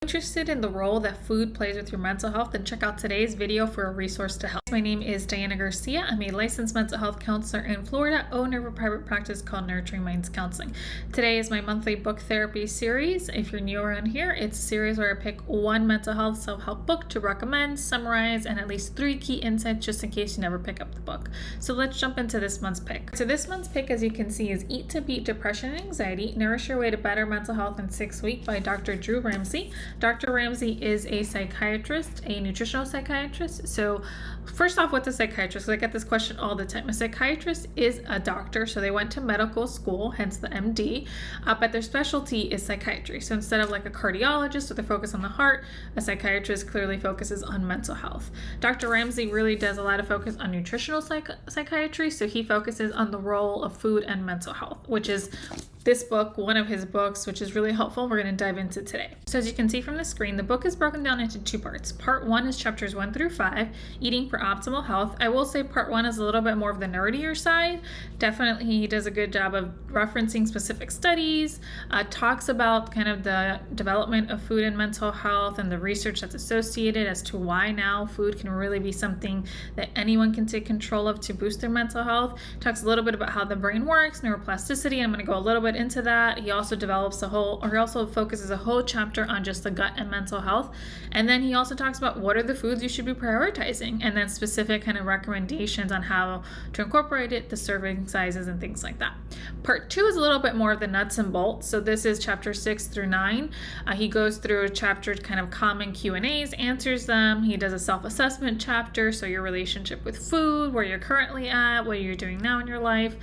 Interested in the role that food plays with your mental health, then check out today's video for a resource to help. My name is Diana Garcia. I'm a licensed mental health counselor in Florida, owner of a private practice called Nurturing Minds Counseling. Today is my monthly book therapy series. If you're new around here, it's a series where I pick one mental health self-help book to recommend, summarize, and at least 3 key insights just in case you never pick up the book. So let's jump into this month's pick. So this month's pick, as you can see, is Eat to Beat Depression and Anxiety, Nourish Your Way to Better Mental Health in 6 Weeks by Dr. Drew Ramsey. Dr. Ramsey is a psychiatrist, a nutritional psychiatrist. So first off, what's a psychiatrist? Because I get this question all the time. A psychiatrist is a doctor, so they went to medical school, hence the MD, but their specialty is psychiatry. So instead of like a cardiologist with a focus on the heart, a psychiatrist clearly focuses on mental health. Dr. Ramsey really does a lot of focus on nutritional psychiatry, so he focuses on the role of food and mental health, which is this book, one of his books, which is really helpful. We're going to dive into today. So as you can see from the screen, the book is broken down into 2 parts. Part 1 is chapters 1 through 5, Eating for Optimal Health. I will say part 1 is a little bit more of the nerdier side. Definitely he does a good job of referencing specific studies, talks about kind of the development of food and mental health and the research that's associated as to why now food can really be something that anyone can take control of to boost their mental health. Talks a little bit about how the brain works, neuroplasticity. I'm going to go a little bit into that. He also focuses a whole chapter on just the gut and mental health. And then he also talks about what are the foods you should be prioritizing, and then specific kind of recommendations on how to incorporate it, the serving sizes and things like that. Part 2 is a little bit more of the nuts and bolts. So this is chapter 6 through 9. He goes through a chapter kind of common Q&As, answers them. He does a self-assessment chapter, so your relationship with food, where you're currently at, what you're doing now in your life,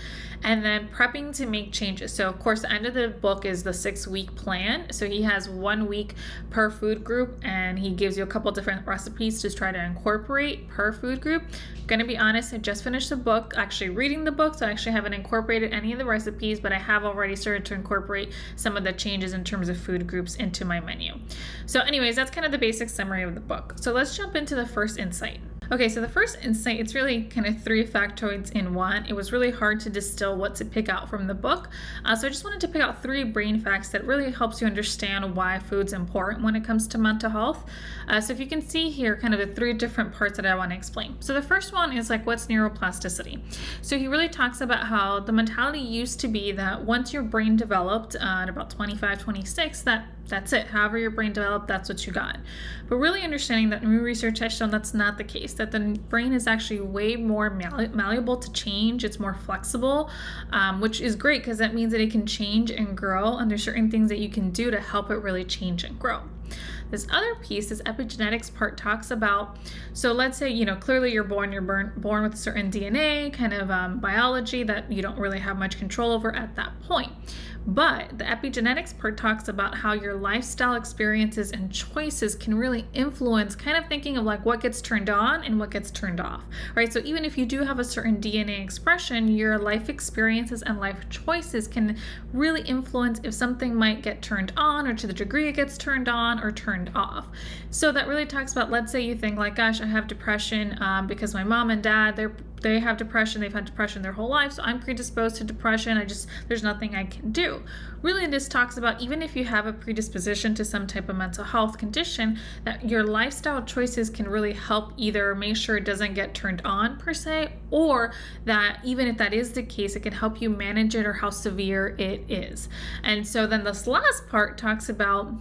and then prepping to make changes. So of course the end of the book is the 6-week plan. So he has 1 week per food group, and he gives you a couple different recipes to try to incorporate per food group. I'm gonna be honest, I just finished the book, actually reading the book, so I actually haven't incorporated any of the recipes, but I have already started to incorporate some of the changes in terms of food groups into my menu. So anyways, that's kind of the basic summary of the book. So let's jump into the first insight. Okay, so the first insight, it's really kind of 3 factoids in one. It was really hard to distill what to pick out from the book. So I just wanted to pick out 3 brain facts that really helps you understand why food's important when it comes to mental health. So if you can see here, kind of the 3 different parts that I want to explain. So the first one is like, what's neuroplasticity? So he really talks about how the mentality used to be that once your brain developed at about 25, 26, that's it. However your brain developed, that's what you got. But really understanding that new research has shown that's not the case, that the brain is actually way more malleable to change. It's more flexible, which is great because that means that it can change and grow, and there's certain things that you can do to help it really change and grow. This other piece, this epigenetics part, talks about, so let's say, clearly you're born with a certain DNA, kind of biology that you don't really have much control over at that point. But the epigenetics part talks about how your lifestyle experiences and choices can really influence, kind of thinking of like what gets turned on and what gets turned off, right? So even if you do have a certain DNA expression, your life experiences and life choices can really influence if something might get turned on, or to the degree it gets turned on or turned off. So that really talks about, let's say you think like, gosh, I have depression because my mom and dad, they have depression, they've had depression their whole life, so I'm predisposed to depression, there's nothing I can do. Really, this talks about even if you have a predisposition to some type of mental health condition, that your lifestyle choices can really help either make sure it doesn't get turned on per se, or that even if that is the case, it can help you manage it or how severe it is. And so then this last part talks about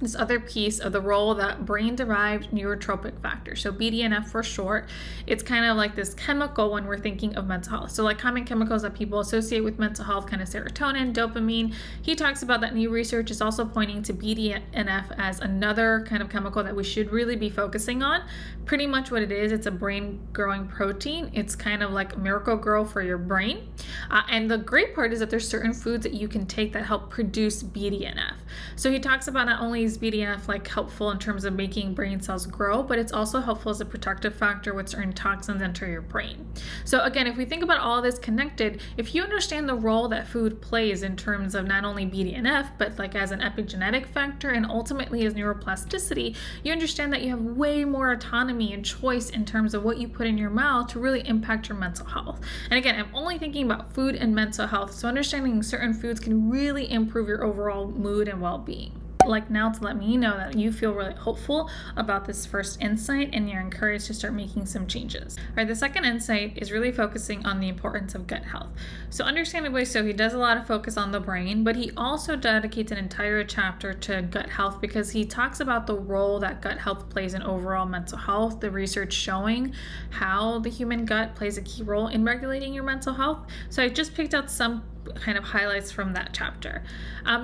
this other piece of the role that brain-derived neurotrophic factor, so BDNF for short. It's kind of like this chemical when we're thinking of mental health. So like common chemicals that people associate with mental health, kind of serotonin, dopamine. He talks about that new research is also pointing to BDNF as another kind of chemical that we should really be focusing on. Pretty much what it is, it's a brain-growing protein. It's kind of like Miracle-Gro for your brain. And the great part is that there's certain foods that you can take that help produce BDNF. So he talks about not only is BDNF like helpful in terms of making brain cells grow, but it's also helpful as a protective factor when certain toxins enter your brain. So again, if we think about all this connected, if you understand the role that food plays in terms of not only BDNF, but like as an epigenetic factor and ultimately as neuroplasticity, you understand that you have way more autonomy and choice in terms of what you put in your mouth to really impact your mental health. And again, I'm only thinking about food and mental health, so understanding certain foods can really improve your overall mood and well-being. like now to let me know that you feel really hopeful about this first insight and you're encouraged to start making some changes. All right, the second insight is really focusing on the importance of gut health. So understandably so, he does a lot of focus on the brain, but he also dedicates an entire chapter to gut health because he talks about the role that gut health plays in overall mental health, the research showing how the human gut plays a key role in regulating your mental health. So I just picked out some kind of highlights from that chapter.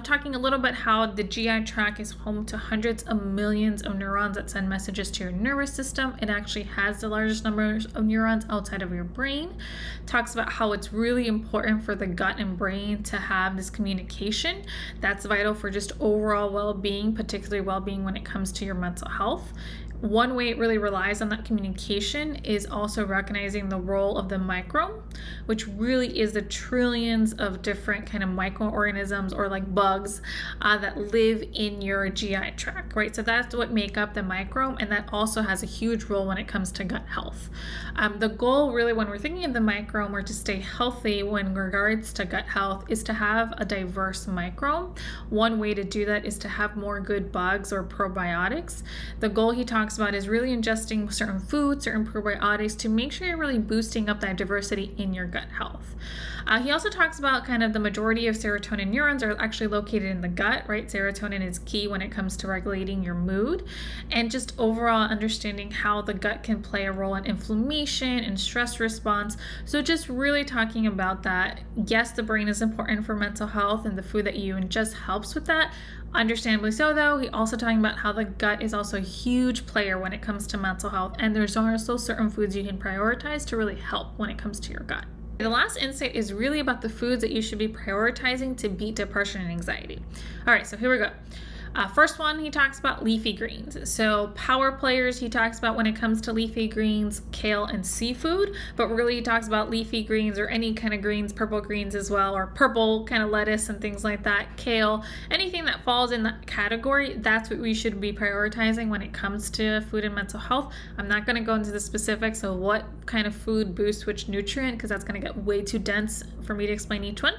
Talking a little bit how the GI tract is home to hundreds of millions of neurons that send messages to your nervous system. It actually has the largest numbers of neurons outside of your brain. Talks about how it's really important for the gut and brain to have this communication. That's vital for just overall well-being, particularly well-being when it comes to your mental health. One way it really relies on that communication is also recognizing the role of the microbe, which really is the trillions of different kind of microorganisms or like bugs that live in your GI tract, right? So that's what make up the microbe, and that also has a huge role when it comes to gut health. The goal really when we're thinking of the microbe or to stay healthy when regards to gut health is to have a diverse microbe. One way to do that is to have more good bugs or probiotics. The goal he talks about is really ingesting certain foods, certain probiotics to make sure you're really boosting up that diversity in your gut health. He also talks about kind of the majority of serotonin neurons are actually located in the gut, right? Serotonin is key when it comes to regulating your mood and just overall understanding how the gut can play a role in inflammation and stress response. So just really talking about that. Yes, the brain is important for mental health and the food that you ingest helps with that. Understandably so, though, he also talking about how the gut is also a huge player when it comes to mental health, and there's also certain foods you can prioritize to really help when it comes to your gut. The last insight is really about the foods that you should be prioritizing to beat depression and anxiety. All right, so here we go. First one, he talks about leafy greens. So power players, he talks about when it comes to leafy greens, kale and seafood, but really he talks about leafy greens or any kind of greens, purple greens as well, or purple kind of lettuce and things like that, kale, anything that falls in that category, that's what we should be prioritizing when it comes to food and mental health. I'm not going to go into the specifics of what kind of food boosts which nutrient because that's going to get way too dense for me to explain each one,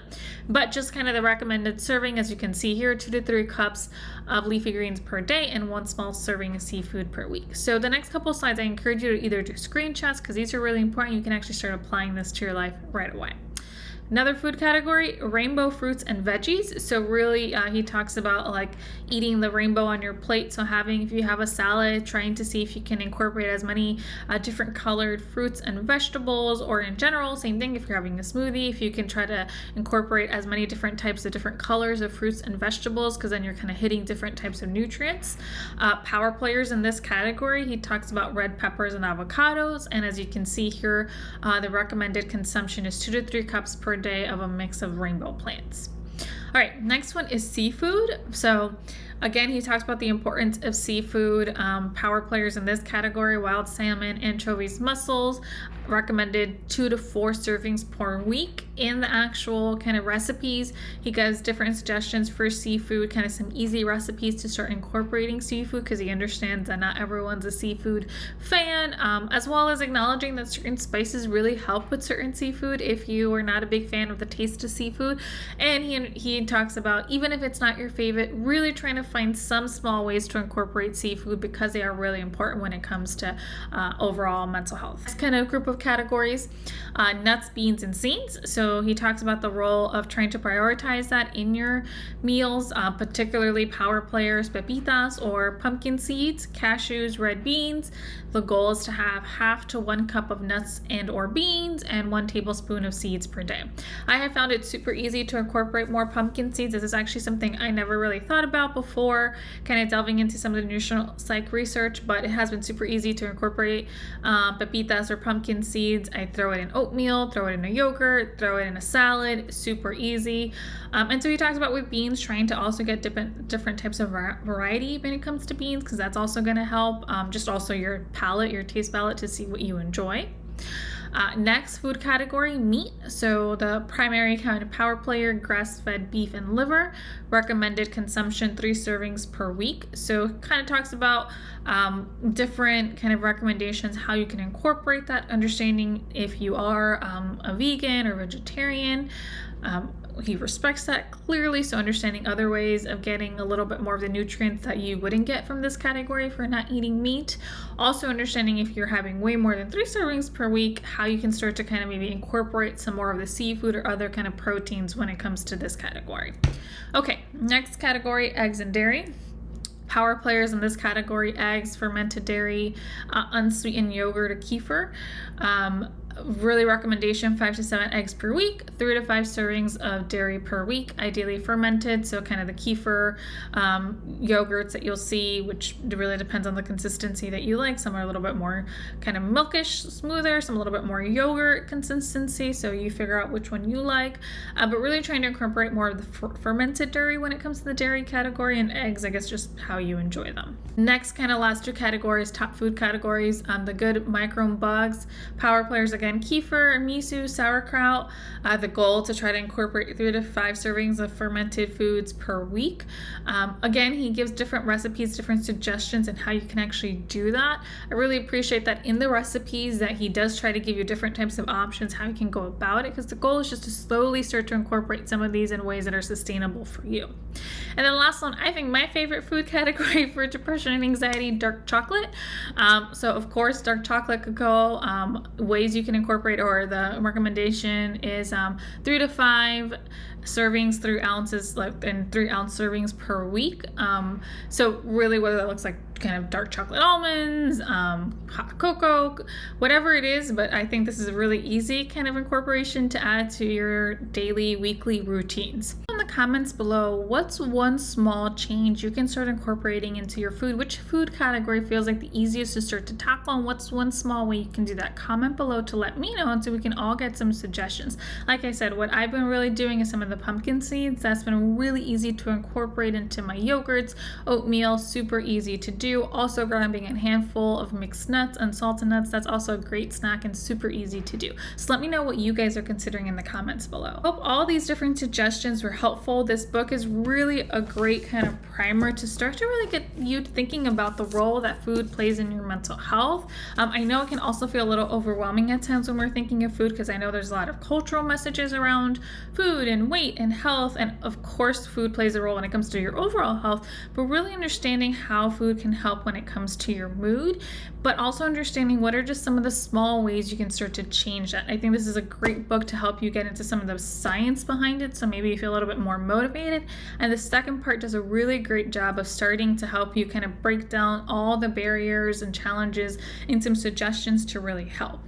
but just kind of the recommended serving, as you can see here, 2 to 3 cups of leafy greens per day and 1 small serving of seafood per week. So the next couple slides, I encourage you to either do screenshots because these are really important. You can actually start applying this to your life right away. Another food category, rainbow fruits and veggies. So really he talks about like eating the rainbow on your plate. So if you have a salad, trying to see if you can incorporate as many different colored fruits and vegetables, or in general, same thing if you're having a smoothie, if you can try to incorporate as many different types of different colors of fruits and vegetables, because then you're kind of hitting different types of nutrients. Power players in this category, he talks about red peppers and avocados. And as you can see here, the recommended consumption is 2 to 3 cups per day of a mix of rainbow plants. All right, next one is seafood. So again, he talks about the importance of seafood. Power players in this category, wild salmon, anchovies, mussels, recommended 2 to 4 servings per week. In the actual kind of recipes, he gives different suggestions for seafood, kind of some easy recipes to start incorporating seafood because he understands that not everyone's a seafood fan, as well as acknowledging that certain spices really help with certain seafood if you are not a big fan of the taste of seafood. And he talks about, even if it's not your favorite, really trying to find some small ways to incorporate seafood because they are really important when it comes to overall mental health. This kind of group of categories, nuts, beans, and seeds. So he talks about the role of trying to prioritize that in your meals, particularly power players, pepitas, or pumpkin seeds, cashews, red beans. The goal is to have 1/2 to 1 cup of nuts and or beans and 1 tablespoon of seeds per day. I have found it super easy to incorporate more pumpkin seeds. This is actually something I never really thought about before, kind of delving into some of the nutritional psych research, but it has been super easy to incorporate pepitas or pumpkin seeds. I throw it in oatmeal, throw it in a yogurt, throw it in a salad, super easy. And so he talks about with beans, trying to also get different types of variety when it comes to beans, because that's also going to help just also your palate, your taste palette, to see what you enjoy. Next food category, meat. So the primary kind of power player, grass-fed beef and liver, recommended consumption 3 servings per week. So kind of talks about different kind of recommendations, how you can incorporate that, understanding if you are a vegan or vegetarian. he respects that clearly. So understanding other ways of getting a little bit more of the nutrients that you wouldn't get from this category for not eating meat. Also understanding if you're having way more than 3 servings per week, how you can start to kind of maybe incorporate some more of the seafood or other kind of proteins when it comes to this category. Okay, next category, eggs and dairy. Power players in this category: eggs, fermented dairy, unsweetened yogurt, or kefir. Really recommendation, 5 to 7 eggs per week, 3 to 5 servings of dairy per week, ideally fermented. So kind of the kefir yogurts that you'll see, which really depends on the consistency that you like. Some are a little bit more kind of milkish, smoother, some a little bit more yogurt consistency. So you figure out which one you like, but really trying to incorporate more of the fermented dairy when it comes to the dairy category, and eggs, I guess, just how you enjoy them. Next, kind of last 2 categories, top food categories, the good microbe bugs. Power players, again, kefir, miso, sauerkraut. The goal to try to incorporate 3 to 5 servings of fermented foods per week. Again, he gives different recipes, different suggestions, and how you can actually do that. I really appreciate that in the recipes that he does try to give you different types of options, how you can go about it, because the goal is just to slowly start to incorporate some of these in ways that are sustainable for you. And then last one, I think my favorite food category for depression and anxiety, dark chocolate. So of course, dark chocolate could go ways you can incorporate, or the recommendation is 3 to 5 servings, 3 ounces, and 3 ounce servings per week. So really, whether that looks like kind of dark chocolate almonds, hot cocoa, whatever it is, but I think this is a really easy kind of incorporation to add to your daily, weekly routines. In the comments below, what's one small change you can start incorporating into your food? Which food category feels like the easiest to start to tackle, and what's one small way you can do that? Comment below to let me know, and so we can all get some suggestions. Like I said, what I've been really doing is some of the pumpkin seeds. That's been really easy to incorporate into my yogurts, oatmeal, super easy to do. Also grabbing a handful of mixed nuts, unsalted nuts, that's also a great snack and super easy to do. So let me know what you guys are considering in the comments below. Hope all these different suggestions were helpful. This book is really a great kind of primer to start to really get you thinking about the role that food plays in your mental health. I know it can also feel a little overwhelming at times when we're thinking of food, because I know there's a lot of cultural messages around food and weight and health, and of course food plays a role when it comes to your overall health, but really understanding how food can help when it comes to your mood, but also understanding what are just some of the small ways you can start to change that. I think this is a great book to help you get into some of the science behind it, so maybe you feel a little bit more motivated. And the second part does a really great job of starting to help you kind of break down all the barriers and challenges and some suggestions to really help.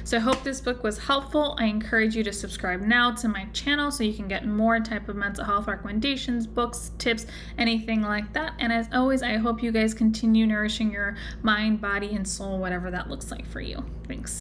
So I hope this book was helpful. I encourage you to subscribe now to my channel so you can get more type of mental health recommendations, books, tips, anything like that. And as always, I hope you guys continue nourishing your mind, body, and soul, whatever that looks like for you. Thanks.